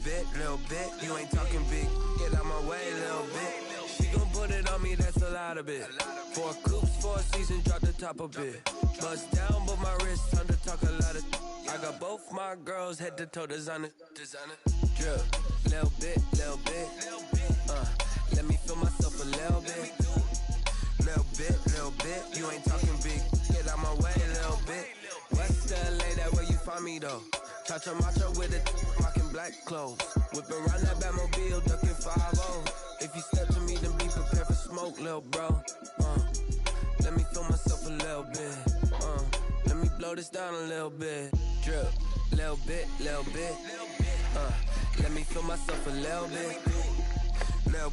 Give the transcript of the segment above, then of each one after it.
little bit, you ain't talking big. Get out my way, little bit. She gon' put it on me, that's a lot of it. 4 coops, 4 seasons, drop the top a bit. Bust down, but my wrist, time to talk a lot of. I got both my girls head to toe designer. Drip, little bit. Let me feel myself a little bit. Little bit, you ain't talking big. Get out my way, little bit. West LA, that where you find me though. Chacha macha with it, rockin' black clothes. Whip around that Batmobile, ducking 5-0. If you step to me, then be prepared for smoke, little bro. Let me feel myself a little bit. Let me blow this down a little bit. Drip, little bit. Let me feel myself a little bit. Little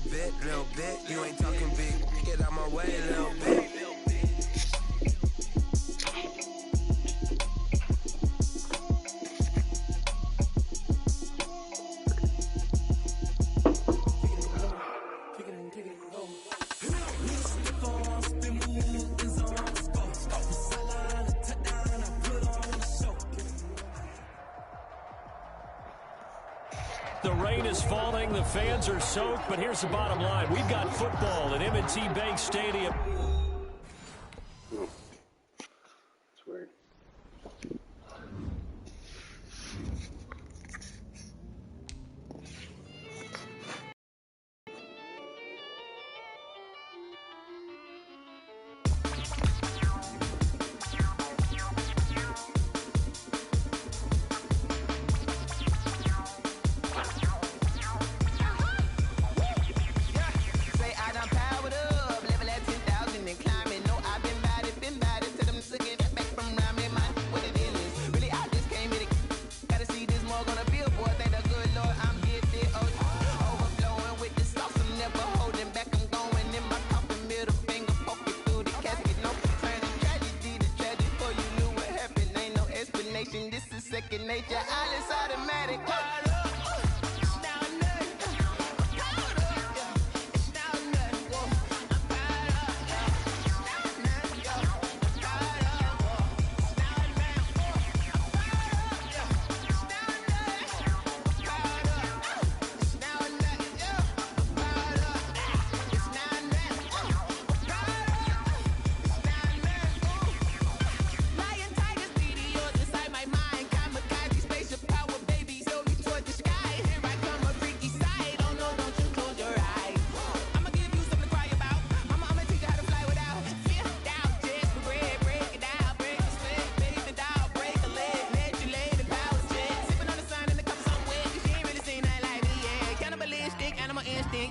bit, you ain't talking big. Get out my way, little bit. The rain is falling, the fans are soaked, but here's the bottom line. We've got football at M&T Bank Stadium. It's weird. This is second nature, all is automatic.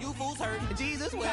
You fools hurt Jesus well.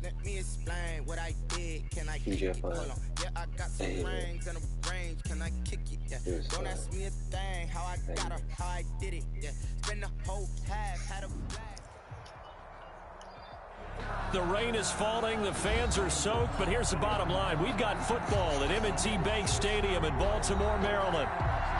Let me explain what I did. Can I kick it? Hold on. Yeah, I got some rings and a range. Can I kick it? Yeah. Don't ask me a thing. How I got her, how I did it. Yeah. Spend the whole half, had a blast. The rain is falling, the fans are soaked, but here's the bottom line. We've got football at M&T Bank Stadium in Baltimore, Maryland.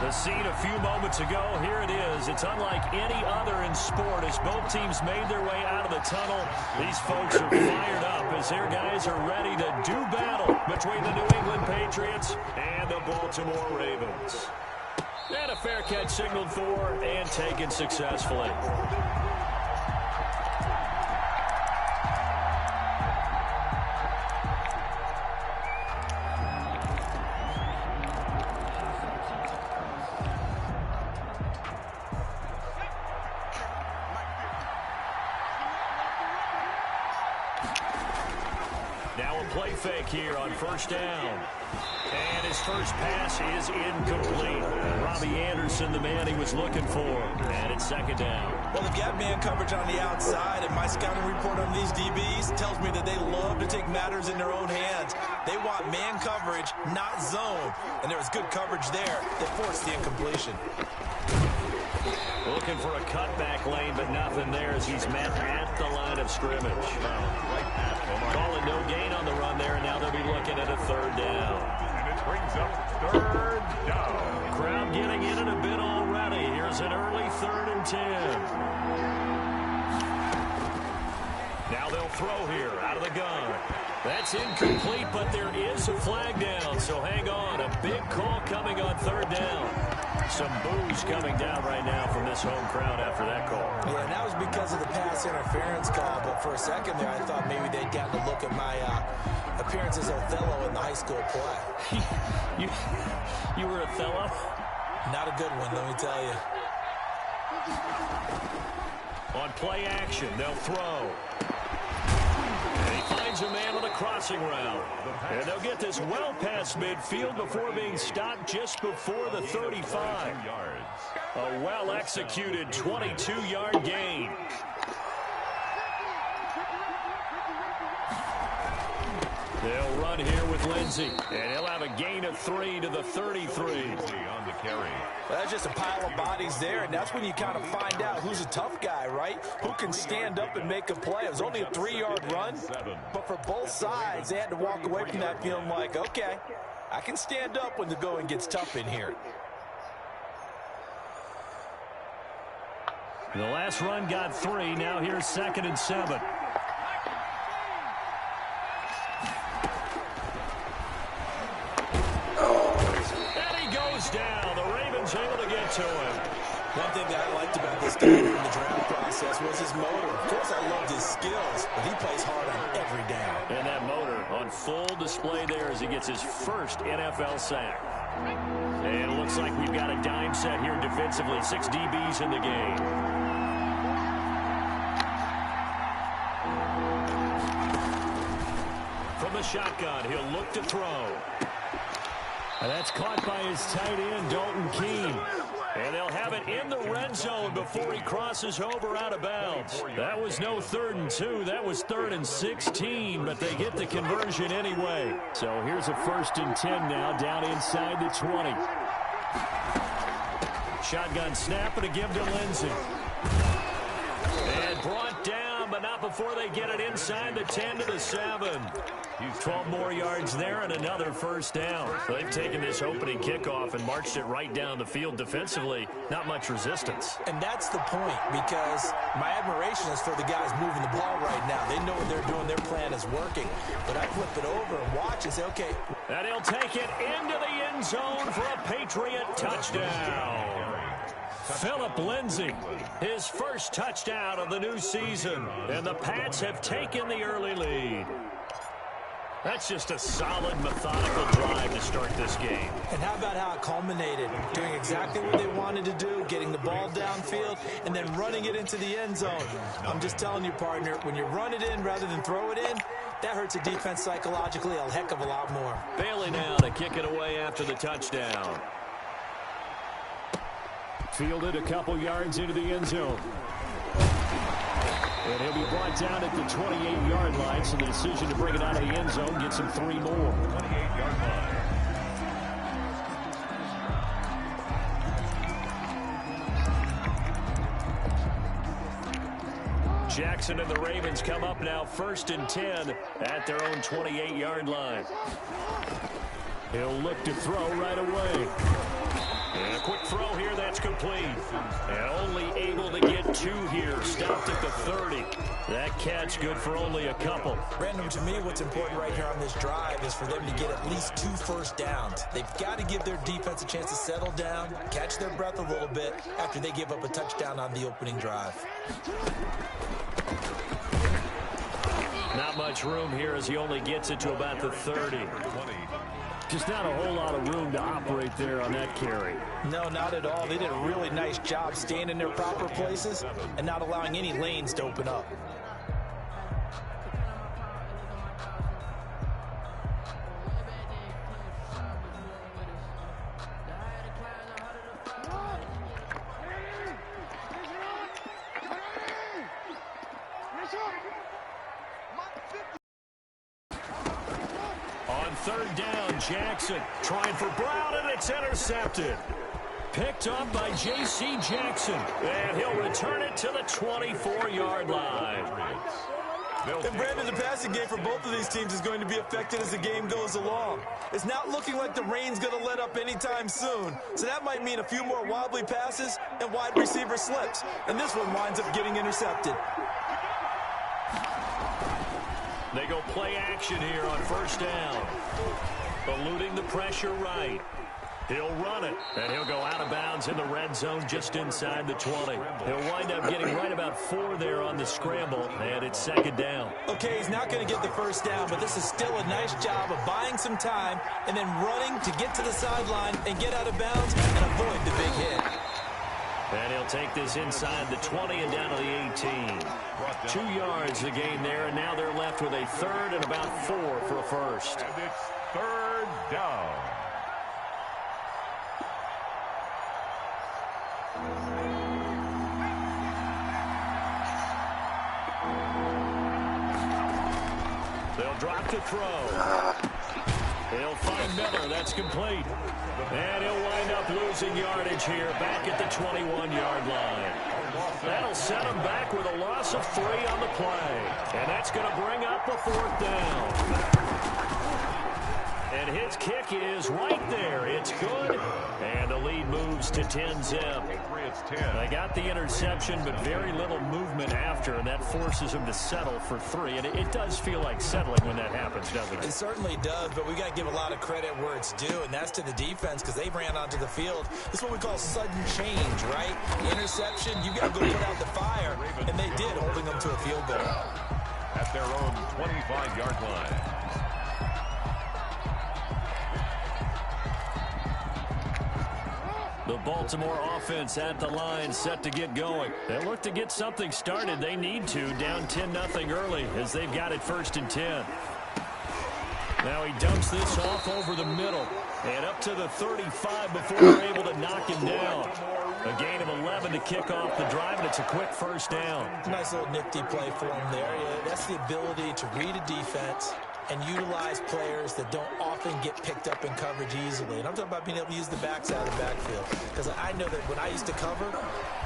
The scene a few moments ago, here it is. It's unlike any other in sport as both teams made their way out of the tunnel. These folks are fired up as their guys are ready to do battle between the New England Patriots and the Baltimore Ravens. And a fair catch signaled for and taken successfully. Now a play fake here on first down. And his first pass is incomplete. Robbie Anderson, the man he was looking for. And it's second down. Well, they've got man coverage on the outside, and my scouting report on these DBs tells me that they love to take matters in their own hands. They want man coverage, not zone. And there was good coverage there that forced the incompletion. Looking for a cutback lane, but nothing there as he's met at the line of scrimmage. Calling no gain on the run there, and now they'll be looking at a third down. And it brings up third down. Crowd getting in it a bit already. Here's an early 3rd and 10. Now they'll throw here out of the gun. That's incomplete, but there is a flag down, so hang on. A big call coming on third down. Some boos coming down right now from this home crowd after that call. Yeah, and that was because of the pass interference call, but for a second there, I thought maybe they'd gotten a look at my appearance as Othello in the high school play. You were Othello? Not a good one, let me tell you. On play action, they'll throw. And he finds a man on a crossing route. And they'll get this well past midfield before being stopped just before the 35. A well-executed 22-yard gain. They'll run here with Lindsey, and he'll have a gain of 3 to the 33. On the carry. Well, that's just a pile of bodies there, and that's when you kind of find out who's a tough guy, right? Who can stand up and make a play. It was only a 3-yard run, but for both sides, they had to walk away from that feeling like, okay, I can stand up when the going gets tough in here. The last run got 3. Now here's 2nd and 7. Down. The Ravens able to get to him. One thing that I liked about this guy in the draft process was his motor. Of course, I loved his skills, but he plays hard on every down. And that motor on full display there as he gets his first NFL sack. And it looks like we've got a dime set here defensively. 6 DBs in the game. From the shotgun, he'll look to throw. And that's caught by his tight end, Dalton Keene. And they'll have it in the red zone before he crosses over out of bounds. That was no 3rd and 2. That was 3rd and 16, but they get the conversion anyway. So here's a 1st and 10 now, down inside the 20. Shotgun snap and a give to Lindsey. And brought down, but not before they get it inside the 10 to the 7. 12 more yards there and another 1st down. So they've taken this opening kickoff and marched it right down the field defensively. Not much resistance. And that's the point, because my admiration is for the guys moving the ball right now. They know what they're doing. Their plan is working. But I flip it over and watch and say, okay. And he'll take it into the end zone for a Patriot touchdown. Philip Lindsay, his first touchdown of the new season. And the Pats have taken the early lead. That's just a solid, methodical drive to start this game. And how about how it culminated? Doing exactly what they wanted to do, getting the ball downfield, and then running it into the end zone. I'm just telling you, partner, when you run it in rather than throw it in, that hurts a defense psychologically a heck of a lot more. Bailey now to kick it away after the touchdown. Fielded a couple yards into the end zone. And he'll be brought down at the 28-yard line, so the decision to bring it out of the end zone gets him 3 more. 28-yard line. Jackson and the Ravens come up now 1st and 10 at their own 28-yard line. He'll look to throw right away. And a quick throw here, that's complete. And only able to get 2 here, stopped at the 30. That catch good for only a couple. Brandon, to me, what's important right here on this drive is for them to get at least 2 first downs. They've got to give their defense a chance to settle down, catch their breath a little bit after they give up a touchdown on the opening drive. Not much room here as he only gets it to about the 30. Just not a whole lot of room to operate there on that carry. No, not at all. They did a really nice job staying in their proper places and not allowing any lanes to open up. On 3rd down, Jackson trying for Brown, and it's intercepted. Picked up by J.C. Jackson, and he'll return it to the 24-yard line. And Brandon, the passing game for both of these teams is going to be affected as the game goes along. It's not looking like the rain's going to let up anytime soon, so that might mean a few more wobbly passes and wide receiver slips, and this one winds up getting intercepted. They go play action here on 1st down. Eluding the pressure right. He'll run it, and he'll go out of bounds in the red zone just inside the 20. He'll wind up getting right about 4 there on the scramble, and it's 2nd down. Okay, he's not going to get the first down, but this is still a nice job of buying some time and then running to get to the sideline and get out of bounds and avoid the big hit. And he'll take this inside the 20 and down to the 18. 2 yards the gain there, and now they're left with a 3rd and about 4 for a first. And it's 3rd down. They'll drop to throw. He'll find Miller. That's complete. And he'll wind up losing yardage here back at the 21-yard line. That'll set him back with a loss of 3 on the play. And that's going to bring up a 4th down. And his kick is right there. It's good. And the lead moves to 10-zip. They got the interception, but very little movement after, and that forces them to settle for 3. And it does feel like settling when that happens, doesn't it? It certainly does, but we got to give a lot of credit where it's due, and that's to the defense because they ran onto the field. This is what we call sudden change, right? Interception, you got to go put out the fire, and they did, holding them to a field goal. At their own 25-yard line. The Baltimore offense at the line, set to get going. They look to get something started. They need to, down 10-0 early as they've got it 1st and 10. Now he dumps this off over the middle and up to the 35 before they're able to knock him down. A gain of 11 to kick off the drive, and it's a quick 1st down. Nice little nifty play for him there. Yeah, that's the ability to read a defense and utilize players that don't often get picked up in coverage easily. And I'm talking about being able to use the backside of the backfield. Because I know that when I used to cover,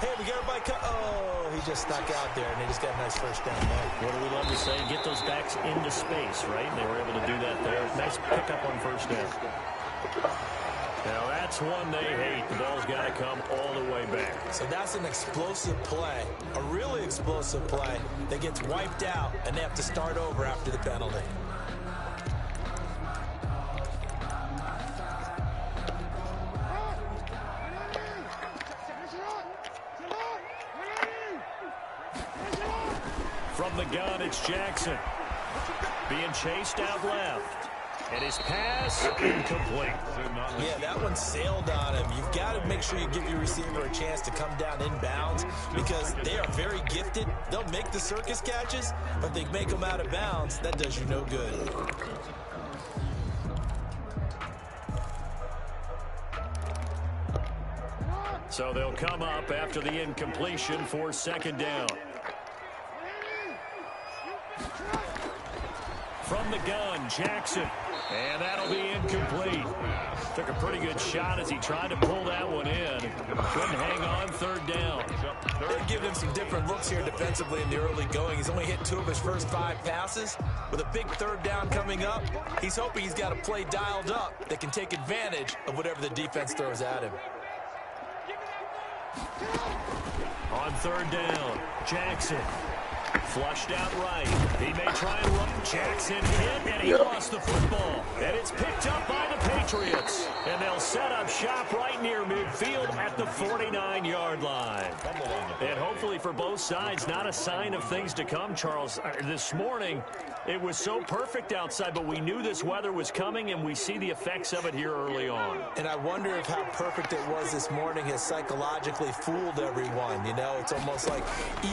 hey, we got everybody oh, he just stuck out there, and they just got a nice 1st down there. What do we love to say? Get those backs into space, right? And they were able to do that there. Nice pickup on 1st down. Now that's one they hate. The ball's got to come all the way back. So that's an explosive play, a really explosive play that gets wiped out, and they have to start over after the penalty. From the gun, it's Jackson. Being chased out left. And his pass, incomplete. Yeah, that one sailed on him. You've got to make sure you give your receiver a chance to come down inbounds because they are very gifted. They'll make the circus catches, but they make them out of bounds. That does you no good. So they'll come up after the incompletion for 2nd down. From the gun, Jackson And that'll be incomplete. Took a pretty good shot as he tried to pull that one in. Couldn't hang on, third down. They're giving him some different looks here defensively in the early going. He's only hit 2 of his first 5 passes. With a big third down coming up, he's hoping he's got a play dialed up that can take advantage of whatever the defense throws at him. On third down, Jackson. Flushed out right. He may try and run. Jackson hit, and he lost the football. And it's picked up by the Patriots. And they'll set up shop right near midfield at the 49-yard line. And hopefully for both sides, not a sign of things to come, Charles. This morning, it was so perfect outside, but we knew this weather was coming, and we see the effects of it here early on. And I wonder if how perfect it was this morning has psychologically fooled everyone. You know, it's almost like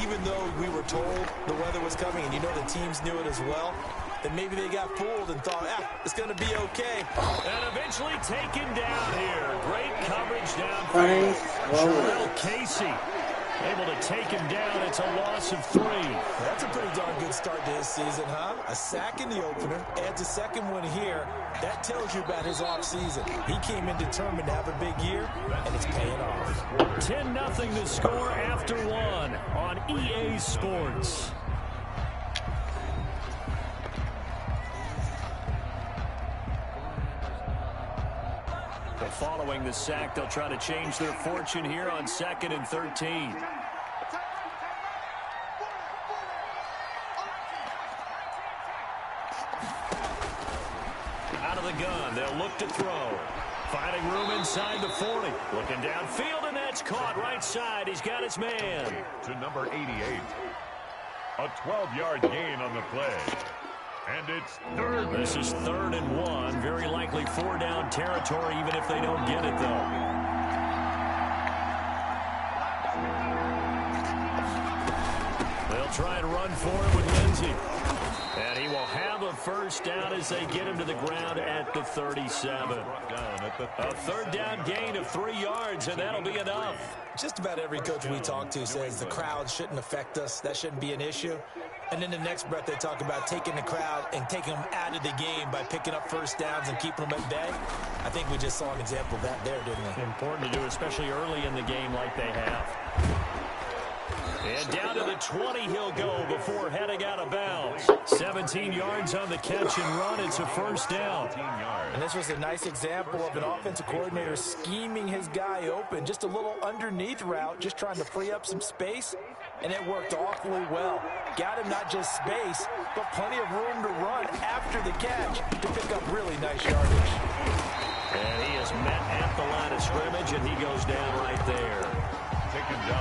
even though we were told the weather was coming, and you know the teams knew it as well, that maybe they got fooled and thought, it's going to be okay. And eventually taken down here. Great coverage downfield. Jarrell Casey able to take him down. It's a loss of 3. That's a pretty darn good start to his season, huh? A sack in the opener, adds a second one here. That tells you about his offseason. He came in determined to have a big year, and it's paying off. 10-0 the score after 1 on EA Sports. Following the sack, they'll try to change their fortune here on 2nd and 13. Out of the gun, they'll look to throw. Finding room inside the 40. Looking downfield, and that's caught right side. He's got his man. To number 88. A 12-yard gain on the play. And it's third. This is 3rd and 1. Very likely 4-down territory, even if they don't get it, though. They'll try and run for it with Lindsey. And he will have a first down as they get him to the ground at the 37. A 3rd down gain of 3 yards, and that'll be enough. Just about every coach we talk to says the crowd shouldn't affect us. That shouldn't be an issue. And then the next breath they talk about taking the crowd and taking them out of the game by picking up first downs and keeping them at bay. I think we just saw an example of that there, didn't we? Important to do, especially early in the game like they have. And down to the 20 he'll go before heading out of bounds. 17 yards on the catch and run. It's a first down. And this was a nice example of an offensive coordinator scheming his guy open. Just a little underneath route, just trying to free up some space. And it worked awfully well. Got him not just space, but plenty of room to run after the catch to pick up really nice yardage. And he is met at the line of scrimmage, and he goes down right there.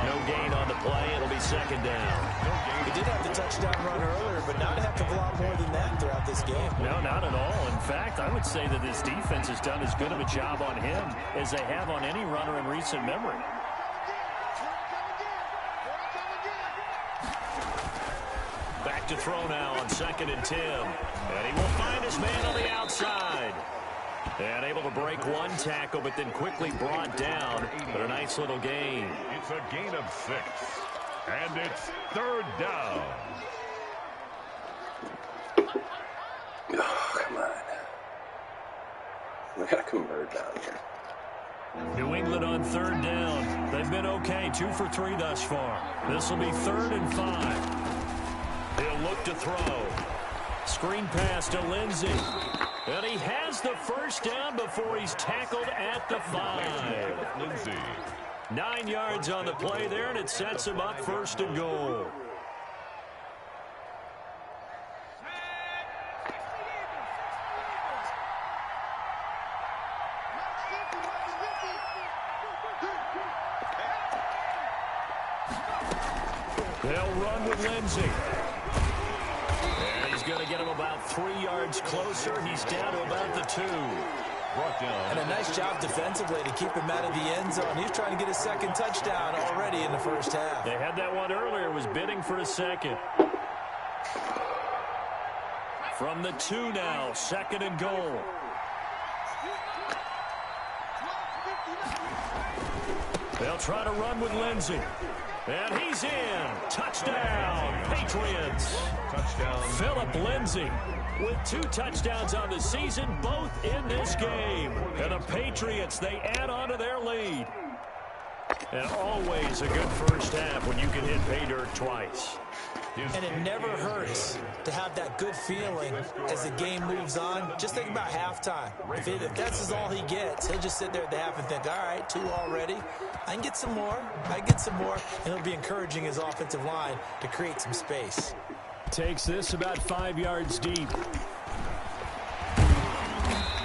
No gain on the play. It'll be 2nd down. He did have the touchdown run earlier, but not a heck of a lot more than that throughout this game. No, not at all. In fact, I would say that this defense has done as good of a job on him as they have on any runner in recent memory. Back to throw now on 2nd and 10. And he will find his man on the outside. And able to break one tackle, but then quickly brought down. But a nice little gain. It's a gain of 6. And it's 3rd down. Oh, come on. We got to convert down here. New England on 3rd down. They've been okay, 2 for 3 thus far. This will be 3rd and 5. He'll look to throw. Screen pass to Lindsey. And he has the first down before he's tackled at the 5. Lindsey. 9 yards on the play there, and it sets him up 1st and goal. They'll run with Lindsey. And he's going to get him about 3 yards closer. He's down to about the 2. Brought down. And a nice job defensively to keep him out of the end zone. He's trying to get his 2nd touchdown already in the first half. They had that one earlier. Was bidding for a 2nd. From the 2 now, 2nd and goal. They'll try to run with Lindsey. And he's in. Touchdown, Patriots. Touchdown. Philip Lindsey. with 2 touchdowns on the season, both in this game. And the Patriots, they add on to their lead. And always a good first half when you can hit pay dirt twice. And it never hurts to have that good feeling as the game moves on. Just think about halftime. If that's all he gets, he'll just sit there at the half and think, all right, 2 already. I can get some more. And he'll be encouraging his offensive line to create some space. Takes this about 5 yards deep.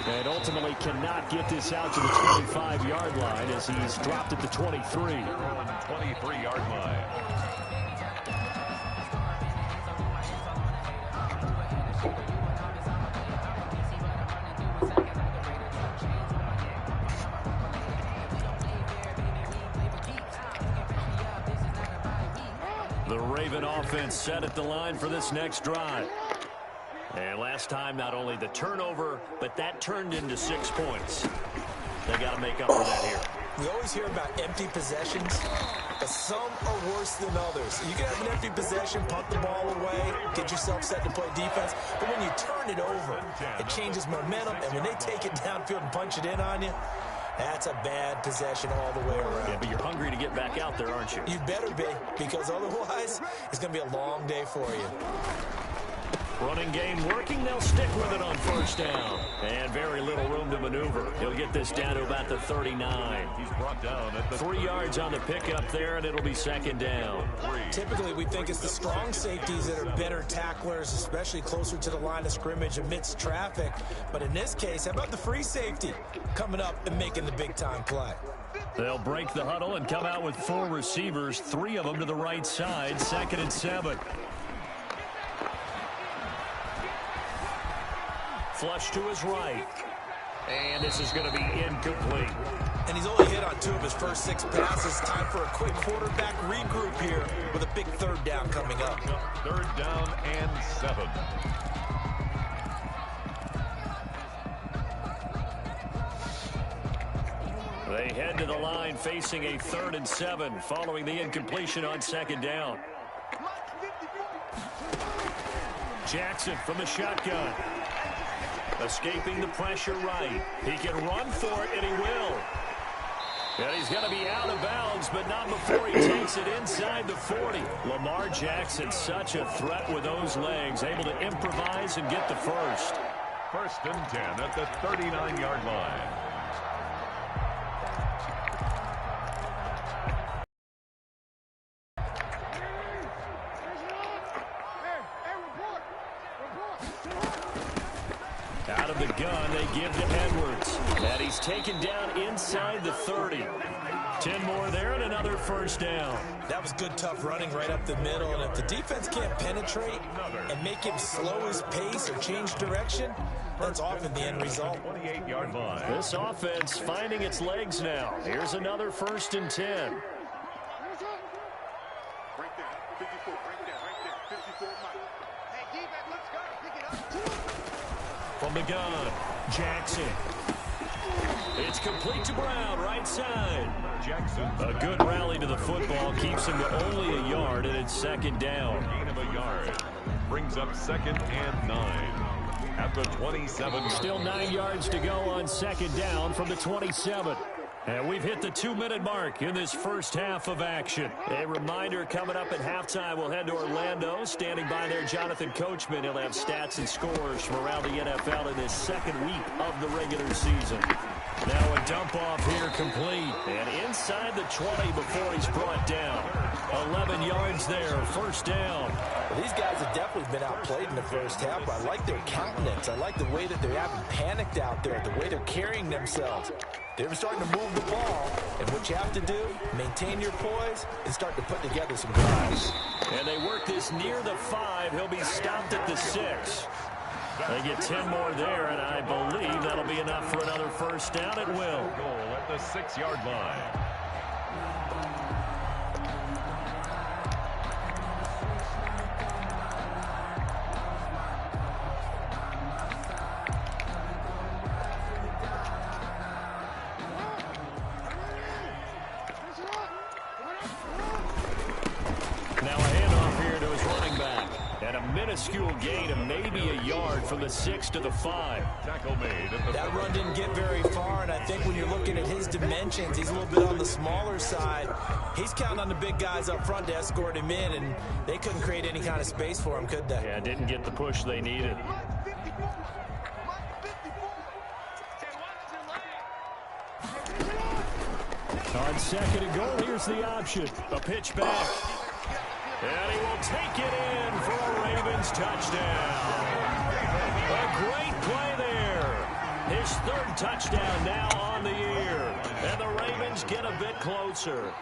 And ultimately cannot get this out to the 25-yard line as he's dropped at the 23. 23-yard line. The Raven offense set at the line for this next drive. And last time, not only the turnover, but that turned into 6 points. They got to make up for that here. We always hear about empty possessions, but some are worse than others. You can have an empty possession, punt the ball away, get yourself set to play defense, but when you turn it over, it changes momentum, and when they take it downfield and punch it in on you, that's a bad possession all the way around. Yeah, but you're hungry to get back out there, aren't you? You better be, because otherwise, it's going to be a long day for you. Running game working. They'll stick with it on first down. And very little room to maneuver. He'll get this down to about the 39. He's brought down at the 3 yards on the pickup there, and it'll be second down. Typically, we think it's the strong safeties that are better tacklers, especially closer to the line of scrimmage amidst traffic. But in this case, how about the free safety coming up and making the big-time play? They'll break the huddle and come out with 4 receivers, 3 of them to the right side, 2nd and 7. Flush to his right. And this is going to be incomplete. And he's only hit on 2 of his first 6 passes. Time for a quick quarterback regroup here with a big 3rd down coming up. 3rd down and 7. They head to the line facing a 3rd and 7 following the incompletion on 2nd down. Jackson from the shotgun. Escaping the pressure right. He can run for it, and he will. And he's going to be out of bounds, but not before he takes it inside the 40. Lamar Jackson, such a threat with those legs, able to improvise and get the first. 1st and 10 at the 39-yard line. Out of the gun, they give to Edwards. And he's taken down inside the 30. 10 more there and another first down. That was good, tough running right up the middle. And if the defense can't penetrate and make him slow his pace or change direction, that's often the end result. 28-yard line. This offense finding its legs now. Here's another 1st and 10. From the gun, Jackson. It's complete to Brown, right side. Jackson. A good rally to the football keeps him to only a yard, and it's 2nd down. Gain of a yard. Brings up 2nd and 9. At the 27. Still 9 yards to go on 2nd down from the 27. And we've hit the 2-minute mark in this first half of action. A reminder coming up at halftime, we'll head to Orlando. Standing by there, Jonathan Coachman. He'll have stats and scores from around the NFL in this 2nd week of the regular season. Now a dump off here complete. And inside the 20 before he's brought down. 11 yards there, 1st down. Well, these guys have definitely been outplayed in the first half, but I like their countenance. I like the way that they haven't panicked out there, the way they're carrying themselves. They're starting to move the ball, and what you have to do, maintain your poise and start to put together some drives. And they work this near the 5. He'll be stopped at the 6. They get 10 more there, and I believe that'll be enough for another first down. It will. Goal at the 6-yard line. minuscule gain of maybe a yard from the 6 to the 5. Tackle made at the that run didn't get very far, and I think when you're looking at his dimensions, he's a little bit on the smaller side. He's counting on the big guys up front to escort him in, and they couldn't create any kind of space for him, could they? Yeah, didn't get the push they needed. On second and goal, here's the option. A pitch back. And he will take it in for a Ravens touchdown. A great play there. His third touchdown now on the year. And the Ravens get a bit closer.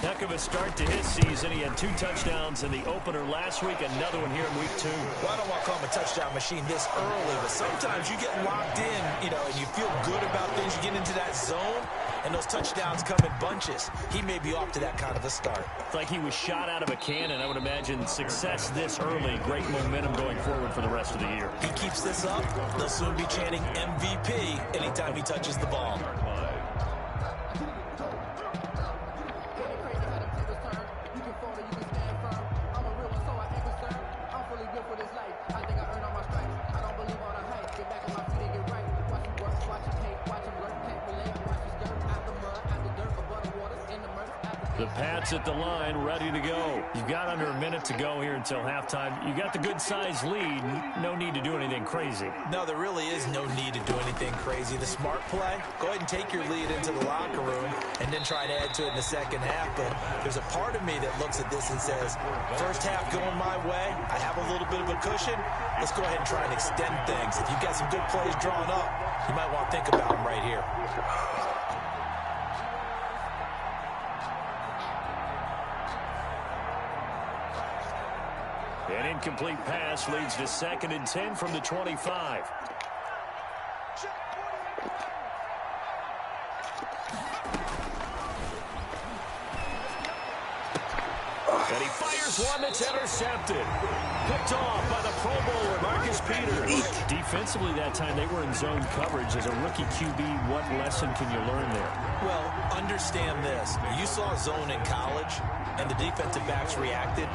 Heck of a start to his season. He had 2 touchdowns in the opener last week, another one here in week 2. Well, I don't want to call him a touchdown machine this early, but sometimes you get locked in, and you feel good about things. You get into that zone, and those touchdowns come in bunches. He may be off to that kind of a start. It's like he was shot out of a cannon. I would imagine success this early. Great momentum going forward for the rest of the year. He keeps this up, they'll soon be chanting MVP anytime he touches the ball. The Pats at the line, ready to go. You've got under a minute to go here until halftime. You got the good-sized lead. No need to do anything crazy. No, there really is no need to do anything crazy. The smart play, go ahead and take your lead into the locker room and then try to add to it in the second half. But there's a part of me that looks at this and says, first half going my way, I have a little bit of a cushion. Let's go ahead and try and extend things. If you've got some good plays drawn up, you might want to think about them right here. An incomplete pass leads to 2nd and 10 from the 25. And he fires one that's intercepted. Picked off by the Pro Bowler, Marcus Peters. Defensively that time, they were in zone coverage. As a rookie QB, what lesson can you learn there? Well, understand this. You saw zone in college, and the defensive backs reacted,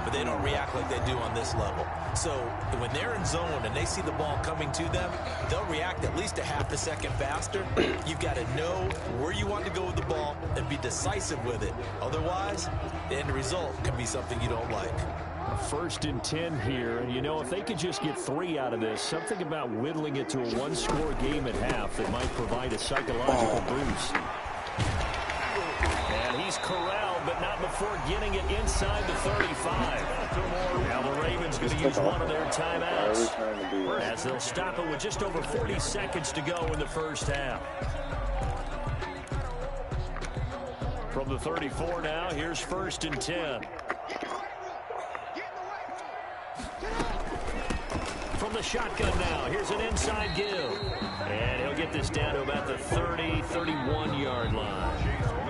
but they don't react like they do on this level. So when they're in zone and they see the ball coming to them, they'll react at least a half a second faster. You've got to know where you want to go with the ball and be decisive with it. Otherwise, the end result can be something you don't like. 1st and 10 here, and if they could just get 3 out of this, something about whittling it to a 1-score game at half that might provide a psychological boost. And he's corralled, but not before getting it inside the 35. Now the Ravens going to use one of their timeouts as they'll stop it with just over 40 seconds to go in the first half. From the 34 now, here's 1st and 10. From the shotgun now, here's an inside give. And he'll get this down to about the 30, 31-yard line.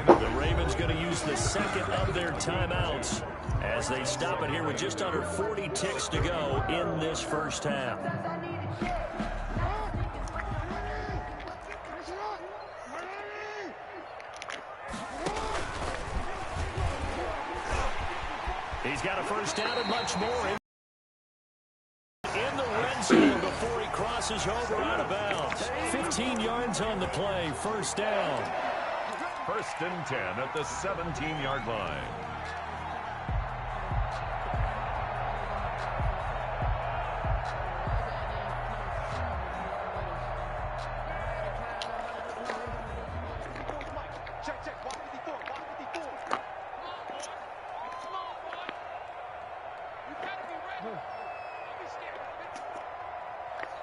The Ravens going to use the 2nd of their timeouts as they stop it here with just under 40 ticks to go in this first half. He's got a first down and much more in the red zone before he crosses over out of bounds. 15 yards on the play, first down. 1st and 10 at the 17-yard line.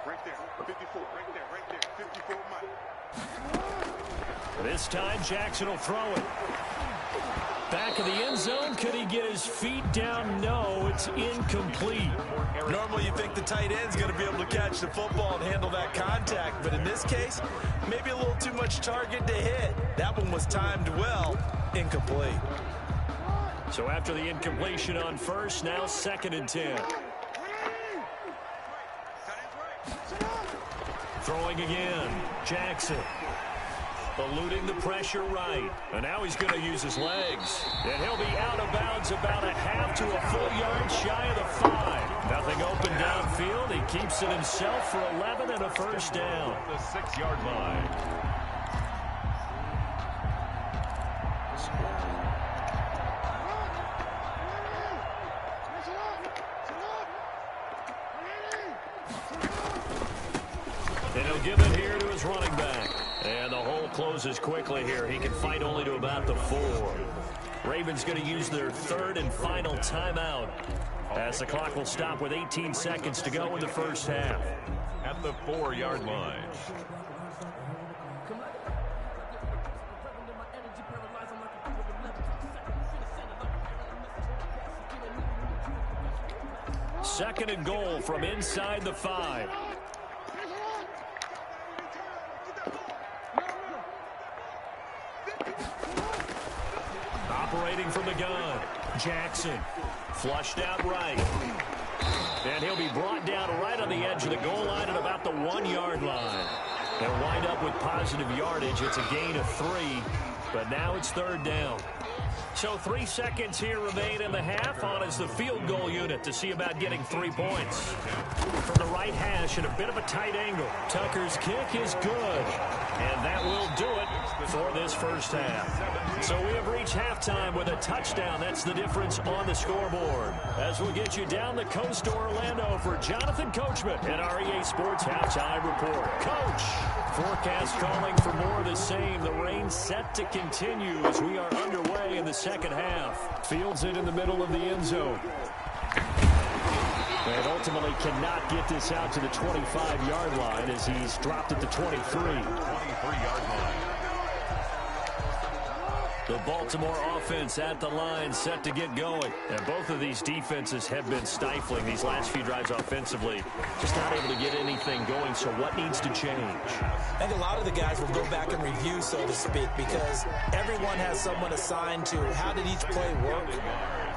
Right there, 54, right there, 54 Mike. This time Jackson will throw it. Back of the end zone. Could he get his feet down? No, it's incomplete. Normally you think the tight end's going to be able to catch the football and handle that contact, but in this case, maybe a little too much target to hit. That one was timed well. Incomplete. So after the incompletion on first, now 2nd and 10. Throwing again, Jackson. Eluding the pressure right. And now he's going to use his legs. And he'll be out of bounds about a half to a full yard shy of the 5. Nothing open downfield. He keeps it himself for 11 and a first down. The 6-yard line. And he'll give it here to his running back. And the hole closes quickly here. He can fight only to about the 4. Ravens going to use their 3rd and final timeout as the clock will stop with 18 seconds to go in the first half. At the 4-yard line. Second and goal from inside the 5. Operating from the gun, Jackson. Flushed out right. And he'll be brought down right on the edge of the goal line at about the 1-yard line. They'll wind up with positive yardage. It's a gain of 3, but now it's 3rd down. So 3 seconds here remain in the half. On is the field goal unit to see about getting 3 points. From the right hash at a bit of a tight angle. Tucker's kick is good. And that will do it for this first half. So we have reached halftime with a touchdown. That's the difference on the scoreboard. As we'll get you down the coast to Orlando for Jonathan Coachman at our EA Sports Halftime Report. Coach, forecast calling for more of the same. The rain set to continue as we are underway in the second half. Fields it in the middle of the end zone. And ultimately cannot get this out to the 25-yard line as he's dropped at the 23. 23-yard line. The Baltimore offense at the line, set to get going. And both of these defenses have been stifling these last few drives offensively. Just not able to get anything going, so what needs to change? I think a lot of the guys will go back and review, so to speak, because everyone has someone assigned to how did each play work.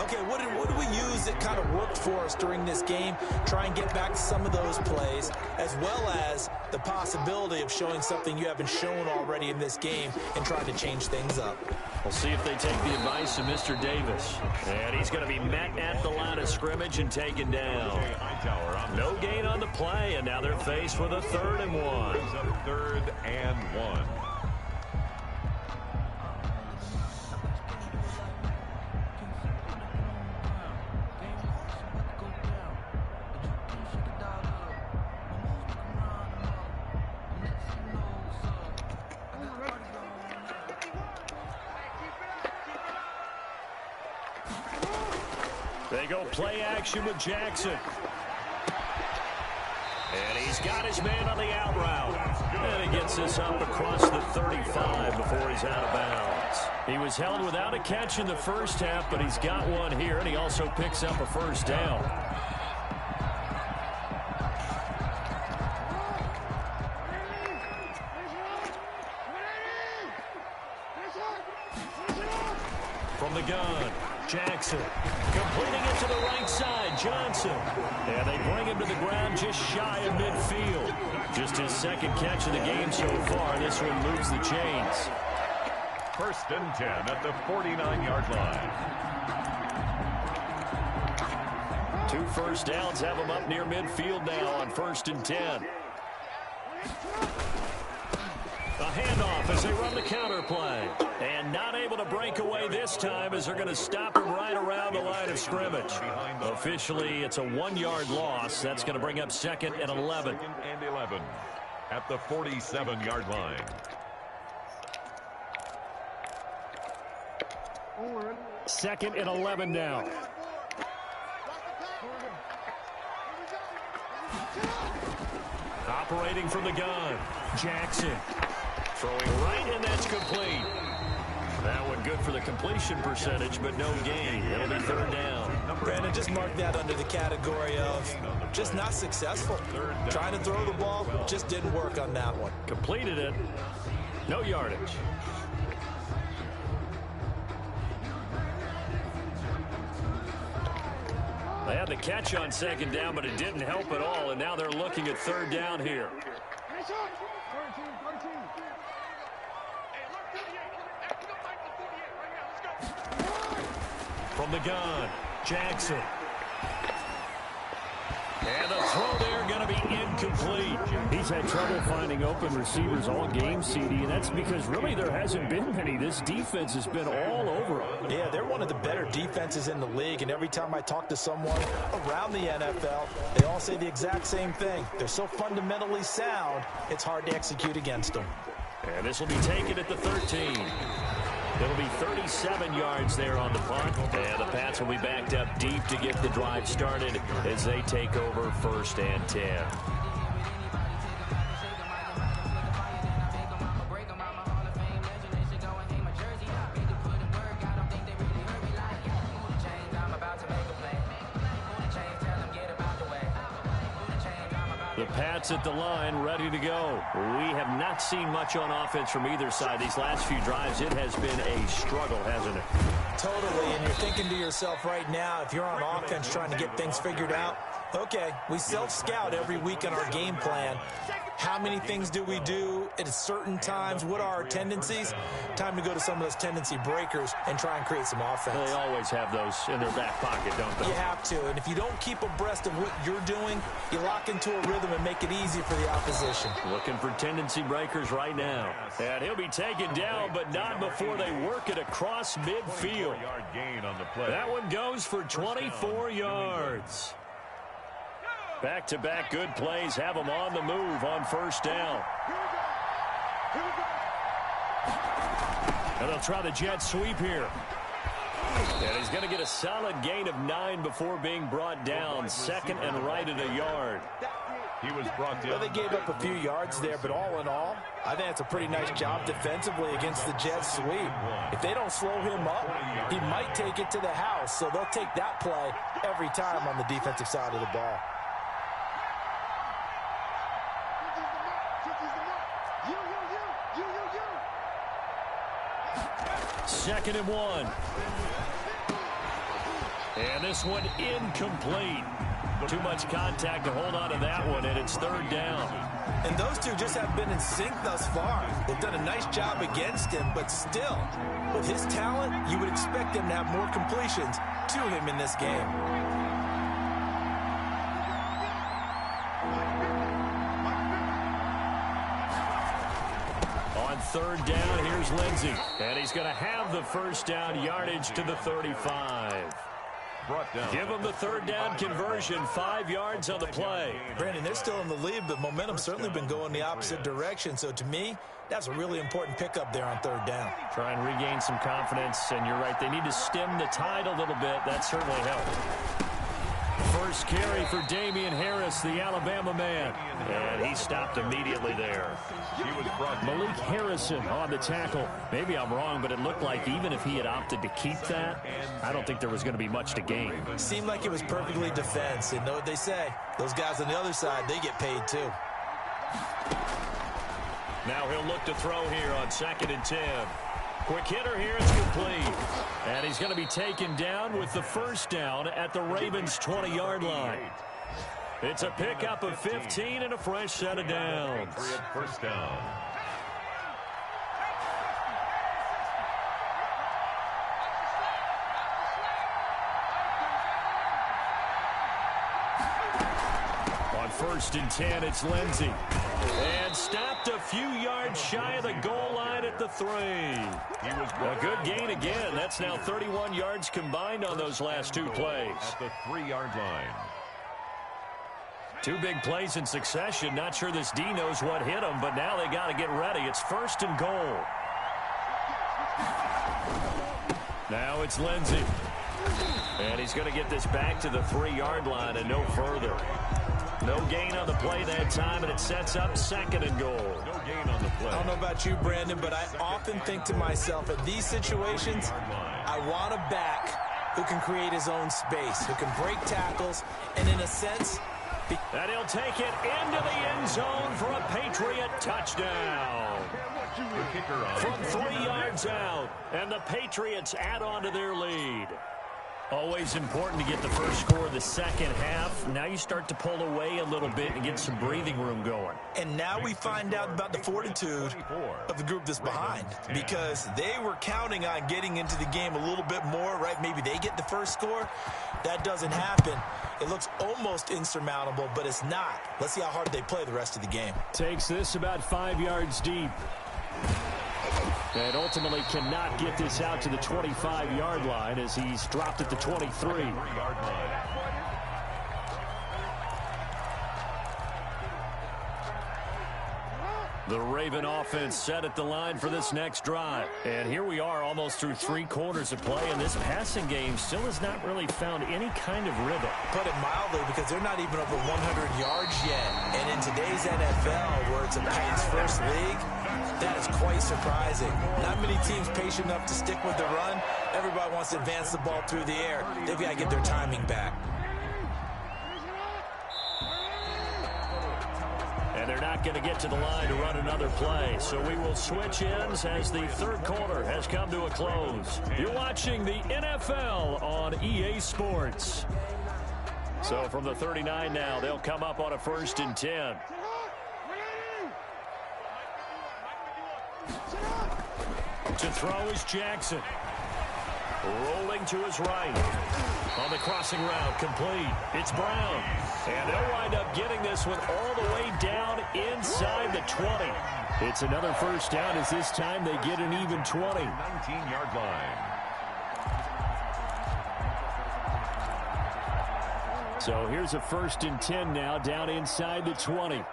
Okay, what did we use that kind of worked for us during this game? Try and get back to some of those plays, as well as the possibility of showing something you haven't shown already in this game and trying to change things up. We'll see if they take the advice of Mr. Davis. And he's going to be met at the line of scrimmage and taken down. No gain on the play, and now they're faced with a 3rd and 1. 3rd and 1. They go play action with Jackson. And he's got his man on the out route. And he gets this up across the 35 before he's out of bounds. He was held without a catch in the first half, but he's got one here, and he also picks up a first down. From the gun, Jackson completing it to the right side. Johnson. And they bring him to the ground just shy of midfield. Just his 2nd catch of the game so far. This one moves the chains. 1st and 10 at the 49-yard line. 2 first downs have him up near midfield now on 1st and 10. A handoff as they run the counter play. And not able to break away this time as they're going to stop him right around the line of scrimmage. Officially, it's a 1-yard loss. That's going to bring up 2nd and 11. 2nd and 11 at the 47-yard line. Second and 11 now. Operating from the gun, Jackson. Throwing right, and that's complete. That one good for the completion percentage, but no gain. It'll be 3rd down. Brandon, just mark that under the category of just not successful. Trying to throw the ball, just didn't work on that one. Completed it. No yardage. They had the catch on 2nd down, but it didn't help at all, and now they're looking at 3rd down here. From the gun, Jackson. And the throw there going to be incomplete. He's had trouble finding open receivers all game, CD, and that's because really there hasn't been many. This defense has been all over them. Yeah, they're one of the better defenses in the league, and every time I talk to someone around the NFL, they all say the exact same thing. They're so fundamentally sound, it's hard to execute against them. And this will be taken at the 13. It'll be 37 yards there on the punt. And the Pats will be backed up deep to get the drive started as they take over 1st and 10. The Pats at the line, ready to go. We have not seen much on offense from either side. These last few drives, it has been a struggle, hasn't it? Totally, and you're thinking to yourself right now, if you're on offense trying to get things figured out, okay, we self-scout every week on our game plan. How many things do we do at certain times? What are our tendencies? Time to go to some of those tendency breakers and try and create some offense. They always have those in their back pocket, don't they? You have to, and if you don't keep abreast of what you're doing, you lock into a rhythm and make it easy for the opposition. Looking for tendency breakers right now. And he'll be taken down, but not before they work it across midfield. That one goes for 24 yards. Back-to-back good plays have them on the move on 1st down. And they'll try the jet sweep here. And he's going to get a solid gain of 9 before being brought down. 2nd and right at a yard. He was brought down. Well, they gave up a few yards there, but all in all, I think it's a pretty nice job defensively against the jet sweep. If they don't slow him up, he might take it to the house. So they'll take that play every time on the defensive side of the ball. 2nd and 1. And this one incomplete. Too much contact to hold on to that one, and it's 3rd down. And those two just have been in sync thus far. They've done a nice job against him, but still, with his talent, you would expect him to have more completions to him in this game. On 3rd down, here's Lindsey. And he's going to have the 1st down yardage to the 35. Give them the 3rd down conversion, 5 yards on the play. Brandon, they're still in the lead, but momentum's certainly been going the opposite direction. So to me, that's a really important pickup there on 3rd down. Try and regain some confidence, and you're right, they need to stem the tide a little bit. That certainly helped. First carry for Damian Harris, the Alabama man. And he stopped immediately there. Malik Harrison on the tackle. Maybe I'm wrong, but it looked like even if he had opted to keep that, I don't think there was going to be much to gain. Seemed like it was perfectly defense. And know what they say? Those guys on the other side, they get paid too. Now he'll look to throw here on 2nd and 10. Quick hitter here, it's complete. And he's going to be taken down with the 1st down at the Ravens' 20-yard line. It's a pickup of 15 and a fresh set of downs. 1st down. On 1st and 10, it's Lindsey. And stopped a few yards shy of the goal line at the 3. A good gain again. That's now 31 yards combined on those last 2 plays. At the 3-yard line. 2 big plays in succession. Not sure this D knows what hit him, but now they got to get ready. It's 1st and goal. Now it's Lindsey. And he's going to get this back to the 3-yard line and no further. No gain on the play that time, and it sets up 2nd and goal. No gain on the play. I don't know about you, Brandon, but I often think to myself, at these situations, I want a back who can create his own space, who can break tackles, and in a sense... And he'll take it into the end zone for a Patriot touchdown. From 3 yards out, and the Patriots add on to their lead. Always important to get the first score of the second half. Now you start to pull away a little bit and get some breathing room going. And now we find out about the fortitude of the group that's behind, because they were counting on getting into the game a little bit more, right? Maybe they get the first score. That doesn't happen. It looks almost insurmountable, but it's not. Let's see how hard they play the rest of the game. Takes this about 5 yards deep. And ultimately cannot get this out to the 25-yard line as he's dropped at the 23. The Raven offense set at the line for this next drive. And here we are almost through 3 quarters of play, and this passing game still has not really found any kind of rhythm. Put it mildly, because they're not even over 100 yards yet. And in today's NFL, where it's a pace first league, that is quite surprising. Not many teams patient enough to stick with the run. Everybody wants to advance the ball through the air. They've got to get their timing back. And they're not going to get to the line to run another play. So we will switch ends as the third quarter has come to a close. You're watching the NFL on EA Sports. So from the 39 now, they'll come up on a 1st and 10. To throw is Jackson. Rolling to his right. On the crossing route, complete. It's Brown. And they'll wind up getting this one all the way down inside the 20. It's another first down as this time they get an even 20. 19-yard line. So here's a 1st and 10 now down inside the 20.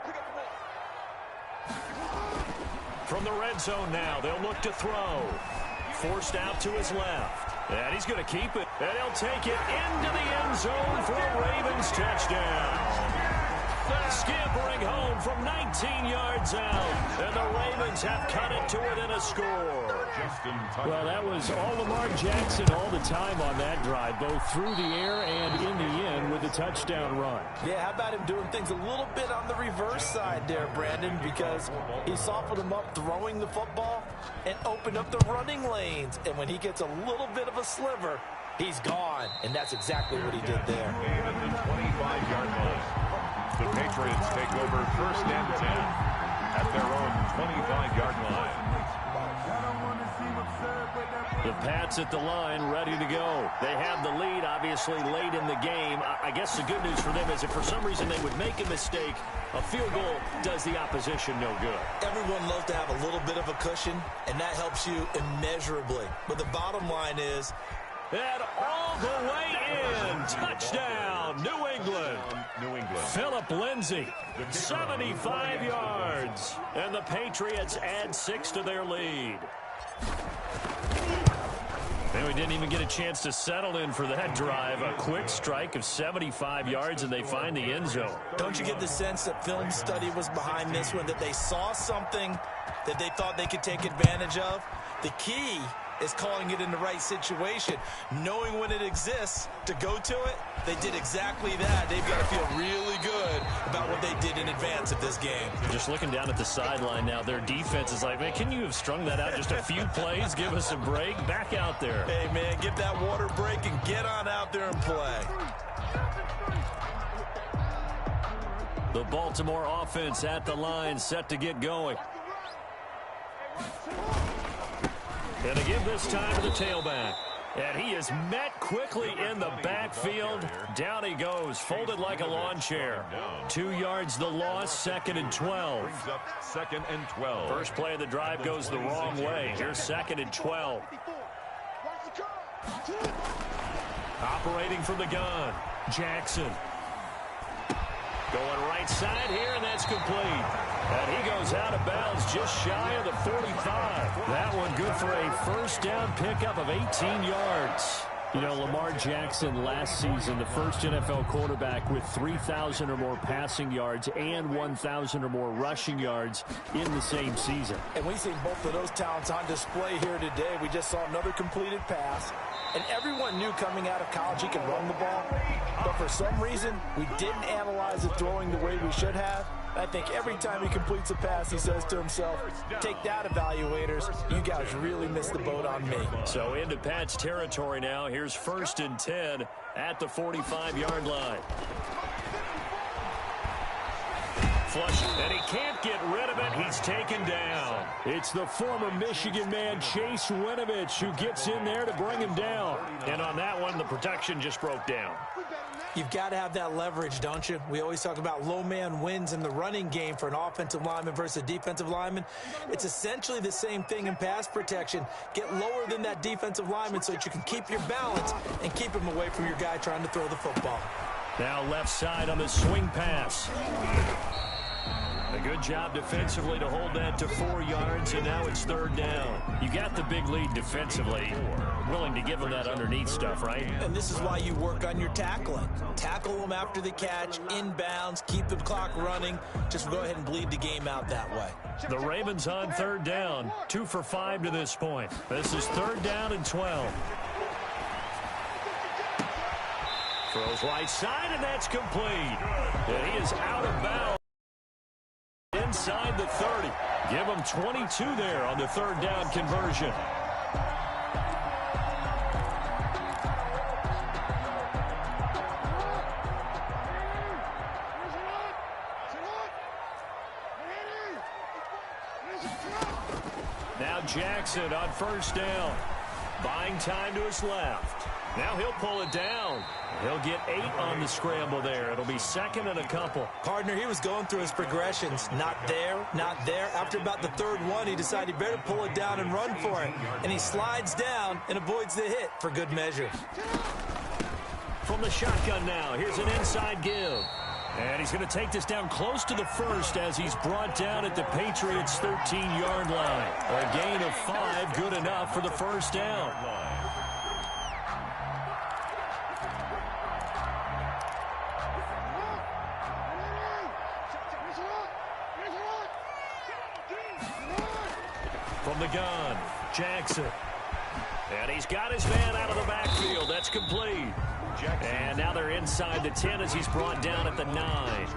From the red zone now, they'll look to throw. Forced out to his left. And he's going to keep it. And he'll take it into the end zone for a Ravens touchdown. Scampering home from 19 yards out. And the Ravens have cut it to within a score. Well, that was all Lamar Jackson all the time on that drive, both through the air and in the end with a touchdown run. Yeah, how about him doing things a little bit on the reverse side there, Brandon, because he softened him up throwing the football and opened up the running lanes. And when he gets a little bit of a sliver, he's gone. And that's exactly what he did there. 25-yard line. The Patriots take over 1st and 10 at their own 25-yard line. The Pats at the line, ready to go. They have the lead, obviously, late in the game. I guess the good news for them is if for some reason they would make a mistake, a field goal does the opposition no good. Everyone loves to have a little bit of a cushion, and that helps you immeasurably. But the bottom line is, and all the way in, touchdown, New England. Philip Lindsay, 75 yards. And the Patriots add 6 to their lead. And we didn't even get a chance to settle in for that drive. A quick strike of 75 yards, and they find the end zone. Don't you get the sense that film study was behind this one, that they saw something that they thought they could take advantage of? The key is calling it in the right situation, knowing when it exists to go to it. They did exactly that. They've got to feel really good about what they did in advance of this game. Just looking down at the sideline now, their defense is like, man, can you have strung that out just a few plays? Give us a break. Back out there. Hey, man, get that water break and get on out there and play. The Baltimore offense at the line, set to get going. And they give this time to the tailback. And he is met quickly in the backfield. Down he goes, folded like a lawn chair. 2 yards the loss, 2nd and 12. Brings up 2nd and 12. First play of the drive goes the wrong way. Here's 2nd and 12. Operating from the gun, Jackson. Going right side here, and that's complete. And he goes out of bounds just shy of the 45. That one good for a first down pickup of 18 yards. You know, Lamar Jackson last season, the first NFL quarterback with 3,000 or more passing yards and 1,000 or more rushing yards in the same season. And we've seen both of those talents on display here today. We just saw another completed pass. And everyone knew coming out of college he could run the ball. But for some reason, we didn't analyze the throwing the way we should have. I think every time he completes a pass, he says to himself, take that, evaluators. You guys really missed the boat on me. So into Pat's territory now. Here's 1st and 10 at the 45-yard line. Flush, and he can't get rid of it. He's taken down. It's the former Michigan man, Chase Winovich, who gets in there to bring him down. And on that one, the protection just broke down. You've got to have that leverage, don't you? We always talk about low man wins in the running game for an offensive lineman versus a defensive lineman. It's essentially the same thing in pass protection. Get lower than that defensive lineman so that you can keep your balance and keep him away from your guy trying to throw the football. Now left side on the swing pass. A good job defensively to hold that to 4 yards, and now it's 3rd down. You got the big lead defensively. Willing to give them that underneath stuff, right? And this is why you work on your tackling. Tackle them after the catch, inbounds, keep the clock running. Just go ahead and bleed the game out that way. The Ravens on 3rd down. 2 for 5 to this point. This is 3rd down and 12. Throws right side, and that's complete. And he is out of bounds. Inside the 30. Give him 22 there on the 3rd down conversion. Now Jackson on 1st down. Buying time to his left. Now he'll pull it down. He'll get 8 on the scramble there. It'll be 2nd and a couple. Partner, he was going through his progressions. Not there, not there. After about the 3rd one, he decided he better pull it down and run for it. And he slides down and avoids the hit for good measure. From the shotgun now, here's an inside give. And he's going to take this down close to the 1st as he's brought down at the Patriots' 13-yard line. A gain of 5, good enough for the 1st down. From the gun, Jackson. And he's got his man out of the backfield. That's complete. And now they're inside the 10 as he's brought down at the 9.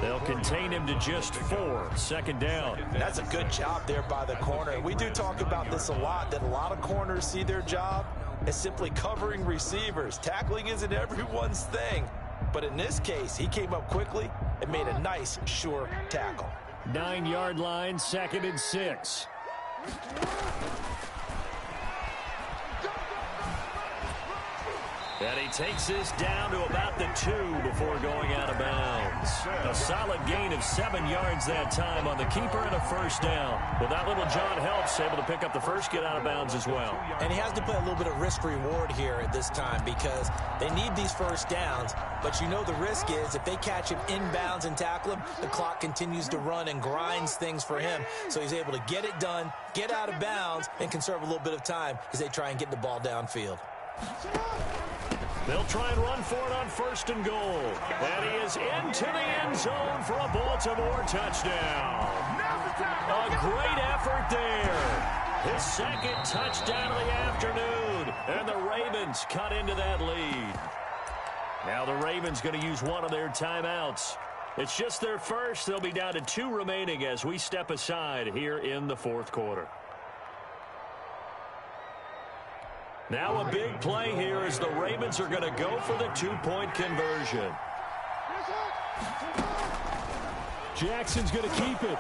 They'll contain him to just 4. 2nd down. That's a good job there by the corner. We do talk about this a lot, that a lot of corners see their job as simply covering receivers. Tackling isn't everyone's thing. But in this case, he came up quickly and made a nice, sure tackle. 9-yard line, 2nd and 6. And he takes this down to about the 2 before going out of bounds. A solid gain of 7 yards that time on the keeper and a 1st down. With that little John Helps able to pick up the 1st, get out of bounds as well. And he has to play a little bit of risk-reward here at this time because they need these 1st downs. But you know the risk is if they catch him inbounds and tackle him, the clock continues to run and grinds things for him. So he's able to get it done, get out of bounds, and conserve a little bit of time as they try and get the ball downfield. They'll try and run for it on 1st and goal. And he is into the end zone for a Baltimore touchdown. A great effort there. His 2nd touchdown of the afternoon. And the Ravens cut into that lead. Now the Ravens going to use one of their timeouts. It's just their 1st. They'll be down to 2 remaining as we step aside here in the 4th quarter. Now a big play here as the Ravens are going to go for the 2-point conversion. Jackson's going to keep it.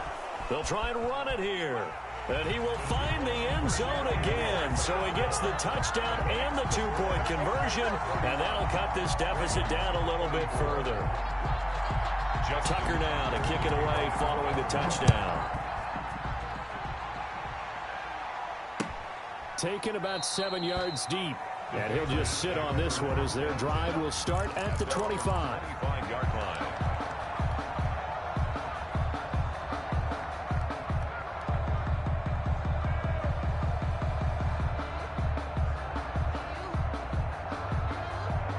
They'll try and run it here. And he will find the end zone again. So he gets the touchdown and the 2-point conversion. And that'll cut this deficit down a little bit further. Tucker now to kick it away following the touchdown. Taken about 7 yards deep. And he'll just sit on this one as their drive will start at the 25-yard line.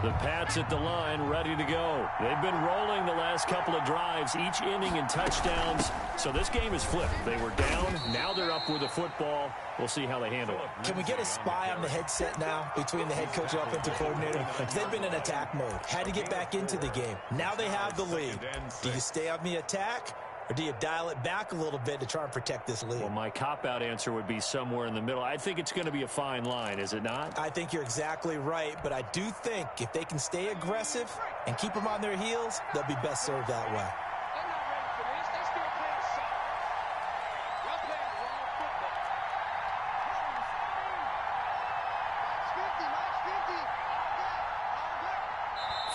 The Pats at the line, ready to go. They've been rolling the last couple of drives, each inning in touchdowns. So this game is flipped. They were down. Now they're up with the football. We'll see how they handle it. Can we get a spy on the headset now between the head coach and offensive coordinator? Because they've been in attack mode. Had to get back into the game. Now they have the lead. Do you stay on the attack Or do you dial it back a little bit to try and protect this lead? Well, my cop-out answer would be somewhere in the middle. I think it's going to be a fine line, is it not? I think you're exactly right, but I do think if they can stay aggressive and keep them on their heels, they'll be best served that way.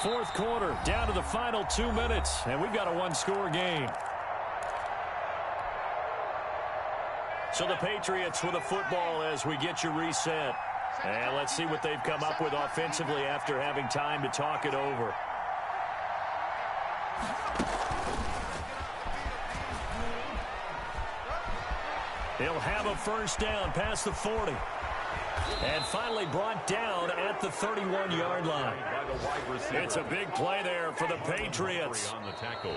Fourth quarter, down to the final 2 minutes, and we've got a one-score game. So the Patriots with a football as we get you reset. And let's see what they've come up with offensively after having time to talk it over. He'll have a first down past the 40. And finally brought down at the 31-yard line. It's a big play there for the Patriots.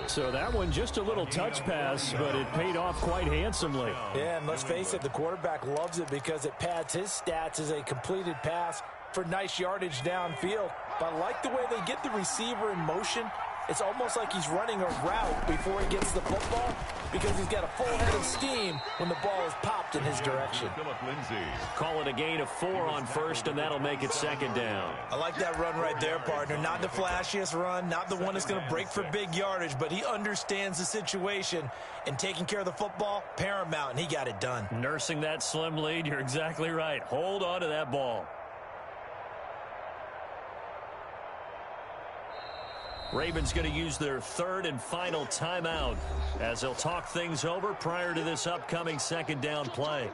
So that one just a little touch pass, but it paid off quite handsomely. Yeah, and let's face it, the quarterback loves it because it pads his stats as a completed pass for nice yardage downfield. But I like the way they get the receiver in motion. It's almost like he's running a route before he gets the football because he's got a full head of steam when the ball is popped in his direction. Call it a gain of 4 on first, and that'll make it second down. I like that run right there, partner. Not the flashiest run, not the one that's going to break for big yardage, but he understands the situation, and taking care of the football, paramount, and he got it done. Nursing that slim lead, you're exactly right. Hold on to that ball. Ravens going to use their third and final timeout as they'll talk things over prior to this upcoming second down play.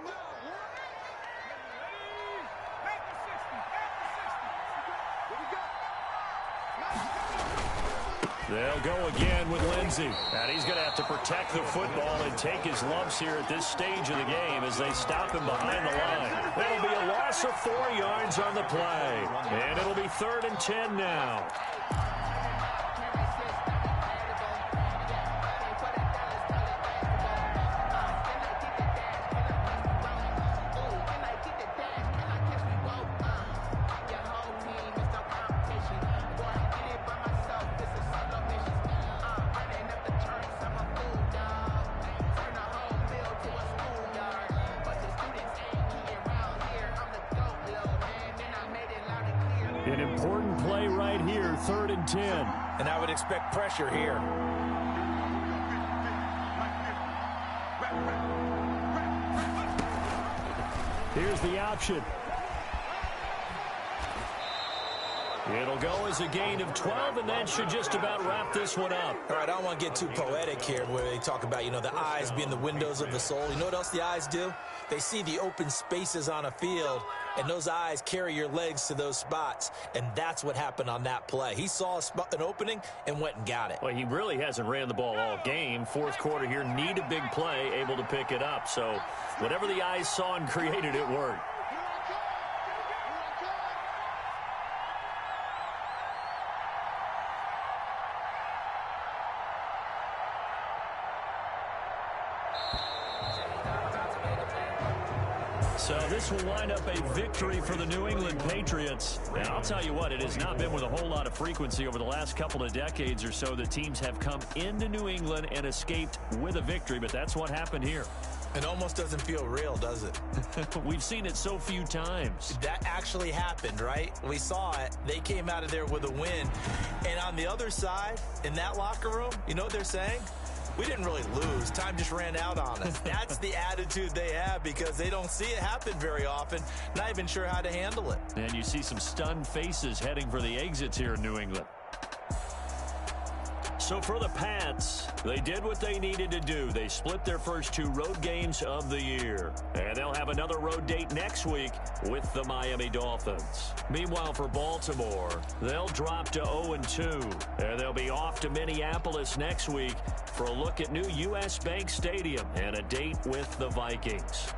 They'll go again with Lindsey. And he's going to have to protect the football and take his lumps here at this stage of the game as they stop him behind the line. That'll be a loss of 4 yards on the play. And it'll be 3rd and 10 now. An important play right here, 3rd and 10. And I would expect pressure here. Here's the option. It'll go as a gain of 12, and that should just about wrap this one up. All right, I don't want to get too poetic here where they talk about, the eyes being the windows of the soul. You know what else the eyes do? They see the open spaces on a field, and those eyes carry your legs to those spots, and that's what happened on that play. He saw an opening and went and got it. Well, he really hasn't ran the ball all game. Fourth quarter here, need a big play, able to pick it up. So whatever the eyes saw and created, it worked. So this will wind up a victory for the New England Patriots. And I'll tell you what, it has not been with a whole lot of frequency over the last couple of decades or so that teams have come into New England and escaped with a victory, but that's what happened here. It almost doesn't feel real, does it? We've seen it so few times. That actually happened, right? We saw it. They came out of there with a win. And on the other side, in that locker room, you know what they're saying? We didn't really lose. Time just ran out on us. That's the attitude they have because they don't see it happen very often. Not even sure how to handle it. And you see some stunned faces heading for the exits here in New England. So for the Pats, they did what they needed to do. They split their first 2 road games of the year. And they'll have another road date next week with the Miami Dolphins. Meanwhile, for Baltimore, they'll drop to 0-2. And they'll be off to Minneapolis next week for a look at new U.S. Bank Stadium and a date with the Vikings.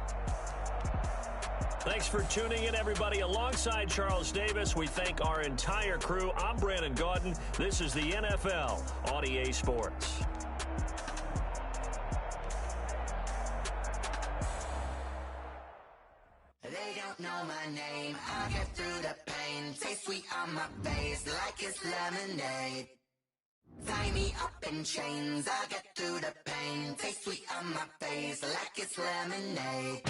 Thanks for tuning in, everybody. Alongside Charles Davis, we thank our entire crew. I'm Brandon Gaudin. This is the NFL on EA Sports. They don't know my name. I get through the pain. Taste sweet on my face like it's lemonade. Tie me up in chains, I get through the pain. Taste sweet on my face like it's lemonade.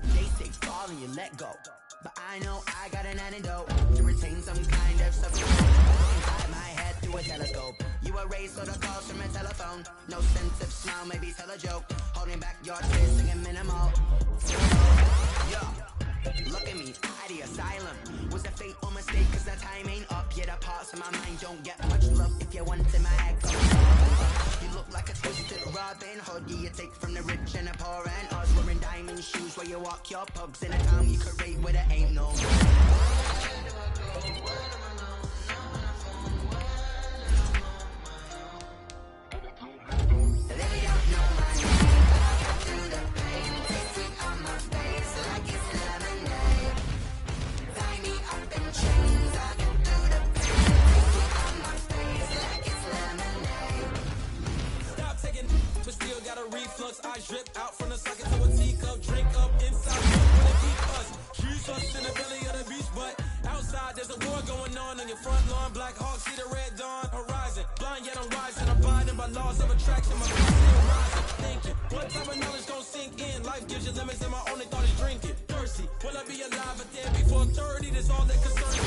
They say fall and you let go, but I know I got an antidote to retain some kind of substance inside my head through a telescope. You erase all the calls from a telephone. No sense of smile, maybe tell a joke. Holding back your tears, singing minimal. Yo, look at me, out of the asylum. Was a fate or mistake, cause the time ain't up yet. The parts of my mind don't get much love if you want to my echo. You look like a twisted Robin Hood. Yeah, you take from the rich and the poor and us. Wearing diamond shoes where you walk your pugs in a town you could rate where there ain't no I drip out from the socket to a teacup, drink up inside when it keep us. Shoes us in the belly of the beach, but outside there's a war going on your front lawn. Black Hawk, see the red dawn horizon. Blind yet I'm rising, abiding by laws of attraction. My blood still rising, thinking what type of knowledge gon' sink in? Life gives you limits and my only thought is drinking. Thirsty, will I be alive but then before 30? That's all that concerns me.